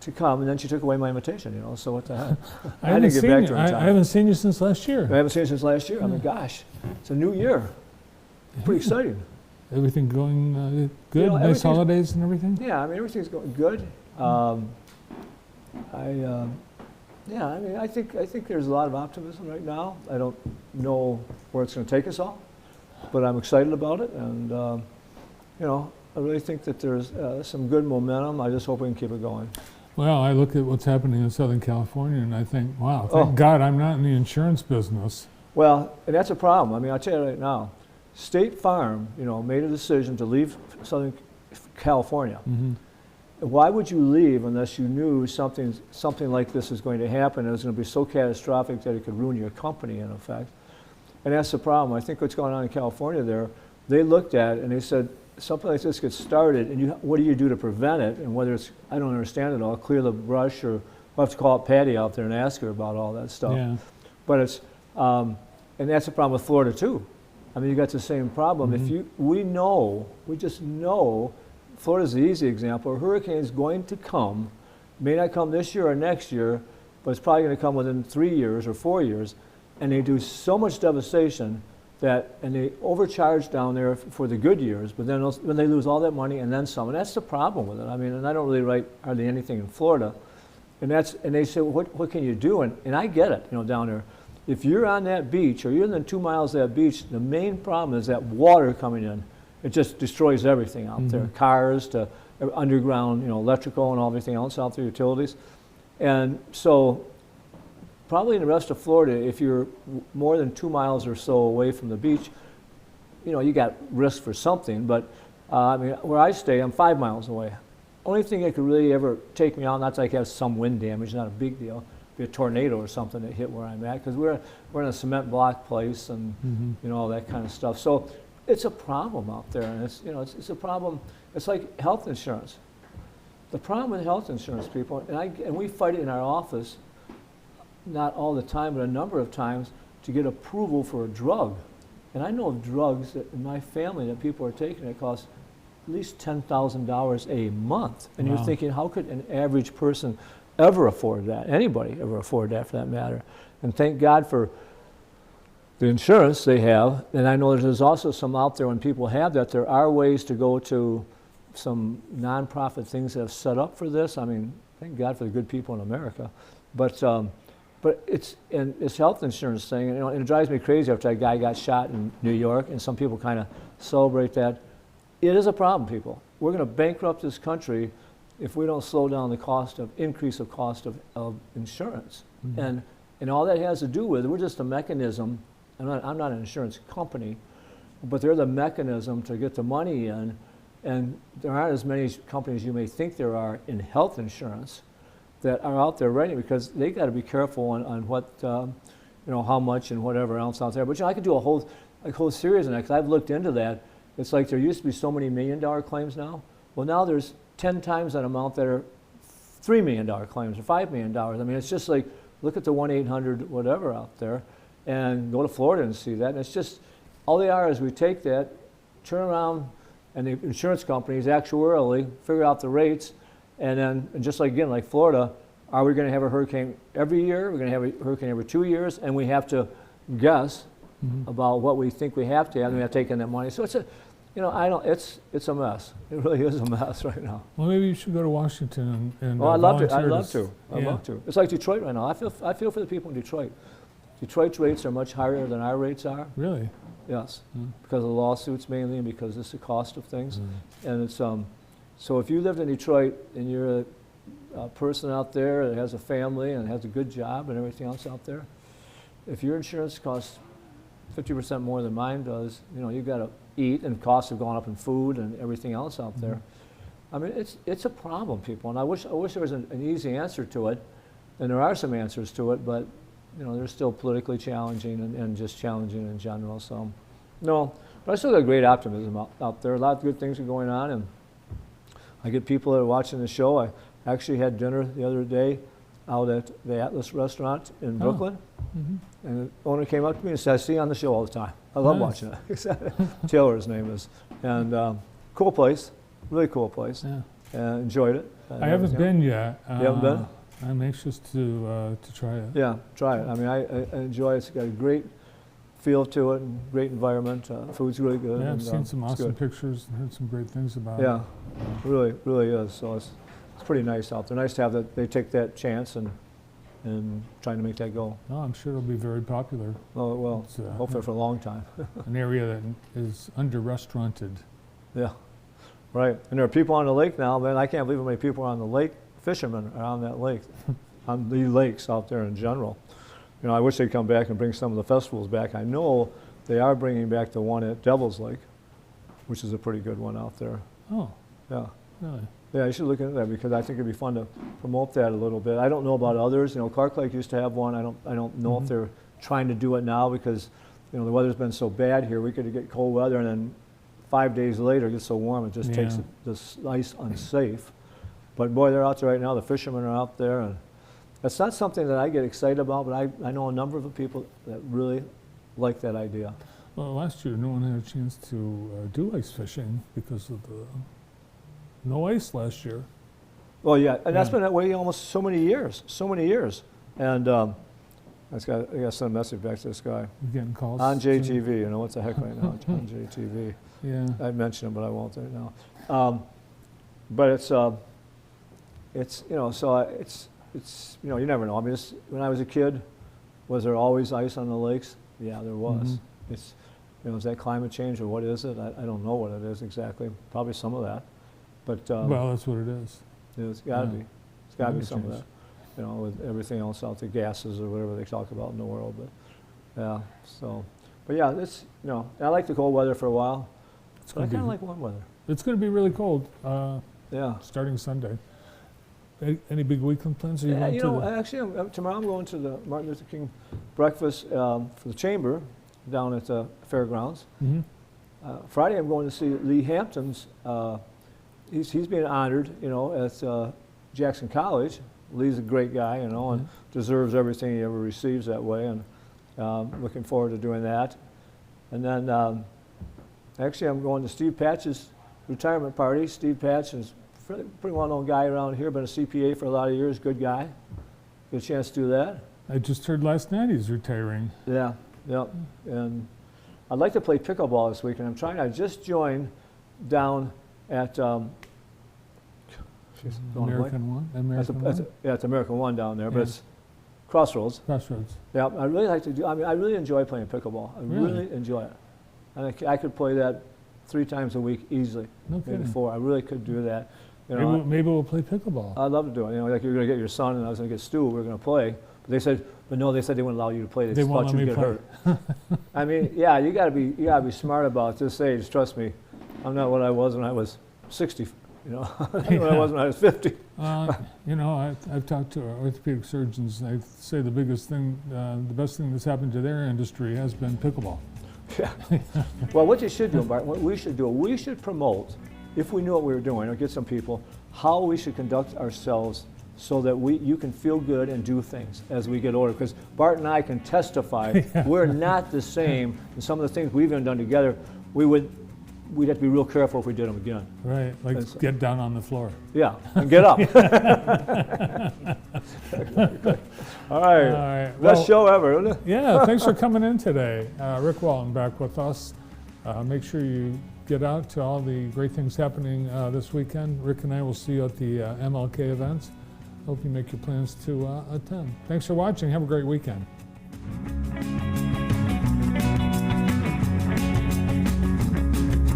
to come, and then she took away my invitation, you know, so what the heck. I didn't get back to her in I time. haven't seen you since last year. I haven't seen it since last year. I mean, gosh, it's a new year. Pretty exciting. Everything going good? You know, Nice holidays and everything? Yeah, I mean, everything's going good. Yeah, I mean, I think there's a lot of optimism right now. I don't know where it's going to take us all, but I'm excited about it, and you know, I really think that there's some good momentum. I just hope we can keep it going. Well, I look at what's happening in Southern California, and I think, wow, thank God I'm not in the insurance business. Well, and that's a problem. I mean, I'll tell you right now, State Farm, you know, made a decision to leave Southern California. Mm-hmm. Why would you leave unless you knew something like this is going to happen and it was going to be so catastrophic that it could ruin your company, in effect? And that's the problem. I think what's going on in California there, they looked at it and they said, something like this gets started, and what do you do to prevent it? And whether it's, I don't understand it all, clear the brush, or we'll have to call up Patty out there and ask her about all that stuff. Yeah. But it's, and that's the problem with Florida too. I mean, you got the same problem. Mm-hmm. We just know, Florida's the easy example. A hurricane's going to come, may not come this year or next year, but it's probably going to come within 3 years or 4 years, and they do so much devastation that, and they overcharge down there for the good years, but then when they lose all that money and then some, and that's the problem with it. I mean, and I don't really write hardly anything in Florida, and they say, well, what can you do? And I get it, you know, down there. If you're on that beach, or you're within 2 miles of that beach, the main problem is that water coming in. It just destroys everything out there, cars to underground, you know, electrical and everything else out there, utilities. And so probably in the rest of Florida, if you're more than 2 miles or so away from the beach, you know, you got risk for something. But I mean, where I stay, I'm 5 miles away. Only thing that could really ever take me out, not like I have some wind damage, not a big deal, be a tornado or something that hit where I'm at, because we're in a cement block place and you know, all that kind of stuff. So it's a problem out there, and it's, you know, it's a problem. It's like health insurance. The problem with health insurance, people, and we fight it in our office, not all the time, but a number of times, to get approval for a drug. And I know of drugs that in my family that people are taking that cost at least $10,000 a month. And Wow. you're thinking, how could an average person ever afford that? Anybody ever afford that, for that matter? And thank God for the insurance they have. And I know there's also some out there, when people have that, there are ways to go to some nonprofit things that have set up for this. I mean, thank God for the good people in America. But it's health insurance thing, and, you know, and it drives me crazy after that guy got shot in New York, and some people kind of celebrate that. It is a problem, people. We're going to bankrupt this country if we don't slow down the increase of cost of insurance. And all that has to do with, we're just a mechanism. I'm not an insurance company, but they're the mechanism to get the money in, and there aren't as many companies you may think there are in health insurance that are out there writing, because they got to be careful on what, you know, how much and whatever else out there. But, you know, I could do a whole series on that, because I've looked into that. It's like there used to be so many $1 million claims now. Well, now there's 10 times that amount that are $3 million claims or $5 million. I mean, it's just like, look at the 1-800 whatever out there and go to Florida and see that. And it's just, all they are is we take that, turn around, and the insurance companies actuarially figure out the rates. And then, and just like, again, like Florida, are we going to have a hurricane every year? We're going to have a hurricane every 2 years, and we have to guess about what we think we have to have, and we have to take in that money. So it's a, you know, it's a mess. It really is a mess right now. Well, maybe you should go to Washington and Well, I'd love to. I'd yeah. love to. It's like Detroit right now. I feel for the people in Detroit. Detroit's rates are much higher than our rates are. Really? Yes, because of the lawsuits mainly, and because it's the cost of things. And it's so if you lived in Detroit and you're a person out there that has a family and has a good job and everything else out there, if your insurance costs 50% more than mine does, you know, you've got to eat, and costs have gone up in food and everything else out there. I mean, it's a problem, people, and I wish there was an easy answer to it, and there are some answers to it, but, you know, they're still politically challenging and just challenging in general. So, no, but I still got great optimism out there. A lot of good things are going on, and I get people that are watching the show. I actually had dinner the other day out at the Atlas restaurant in Brooklyn, and the owner came up to me and said, I see you on the show all the time. I love watching it. Taylor, his name is. And cool place, really cool place. Yeah. enjoyed it. I haven't been yet. You haven't been? I'm anxious to try it. Yeah, try it. I mean, I enjoy it. It's got a great feel to it and great environment. Food's really good. Yeah, I've and, seen some it's awesome good. pictures and heard some great things about Yeah, it. really, really is. So it's pretty nice out there. Nice to have that. They take that chance and trying to make that go. Oh, I'm sure it'll be very popular. Oh, well, It's, hopefully for a long time. an area that is under-restauranted. Yeah, right. And there are people on the lake now, man. I can't believe how many people are on the lake. Fishermen are on that lake, on the lakes out there in general. You know, I wish they'd come back and bring some of the festivals back. I know they are bringing back the one at Devil's Lake, which is a pretty good one out there. Oh, Yeah. really? Yeah, you should look into that because I think it'd be fun to promote that a little bit. I don't know about others. You know, Clark Lake used to have one. I don't know if they're trying to do it now because, you know, the weather's been so bad here. We could get cold weather and then 5 days later it gets so warm it just takes the ice unsafe. But boy, they're out there right now. The fishermen are out there, and it's not something that I get excited about. But I know a number of people that really like that idea. Well, last year no one had a chance to do ice fishing because of the no ice last year. Well, yeah, and that's been that way almost so many years, And I got to send a message back to this guy. You're getting calls On too? JTV, you know, what the heck right now, it's on JTV. Yeah. I'd mention him, but I won't right now. But it's you know, so it's you know, you never know. I mean, when I was a kid, was there always ice on the lakes? Yeah, there was. It's, you know, is that climate change or what is it? I don't know what it is exactly. Probably some of that. But Well, that's what it is. it's got to be. It's got to be Climate some of change. that. You know, with everything else out there, gases or whatever they talk about in the world. But yeah, so. But yeah, it's, you know, I like the cold weather for a while. It's But I going to kind of be. like warm weather. It's going to be really cold. Yeah. Starting Sunday. Any big weekend plans? Are you Yeah, going you to know, the, actually, tomorrow I'm going to the Martin Luther King breakfast for the chamber down at the fairgrounds. Mhm. Friday I'm going to see Lee Hampton's. He's being honored, you know, at Jackson College. Lee's a great guy, you know, and deserves everything he ever receives that way. And looking forward to doing that. And then actually I'm going to Steve Patch's retirement party. Steve Patch is a pretty well-known guy around here, been a CPA for a lot of years, good guy. Good chance to do that. I just heard last night he's retiring. Yeah, yeah. And I'd like to play pickleball this weekend. I'm trying. I just joined down at American One? American One? yeah, it's American One down there, but Yeah. it's Crossroads. Crossroads. Yeah, I really like to do. I mean, I really enjoy playing pickleball. I Really? really enjoy it, and I could play that 3 times a week easily. No Maybe kidding. 4. I really could do that. You Maybe, know, maybe we'll play pickleball. I'd love to do it. You know, like you're going to get your son, and I was going to get Stu. We were going to play, but they said, but no, they said they wouldn't allow you to play. They won't thought let you'd me get play. hurt. I mean, yeah, you got to be smart about this age. Trust me, I'm not what I was when I was 60. You know, what I was when I was 50. You know, I've talked to orthopedic surgeons. They say the biggest thing, the best thing that's happened to their industry has been pickleball. Yeah. Well, what you should do, Bart, what we should do, we should promote, if we knew what we were doing, or get some people, how we should conduct ourselves so that you can feel good and do things as we get older. Because Bart and I can testify we're not the same. And some of the things we've even done together, we'd have to be real careful if we did them again. Right, like That's- get down on the floor. Yeah, and get up. All right. All right, Best well- show ever, isn't it? Yeah, thanks for coming in today. Ric Walton back with us. Make sure you get out to all the great things happening this weekend. Rick and I will see you at the MLK events. Hope you make your plans to attend. Thanks for watching. Have a great weekend.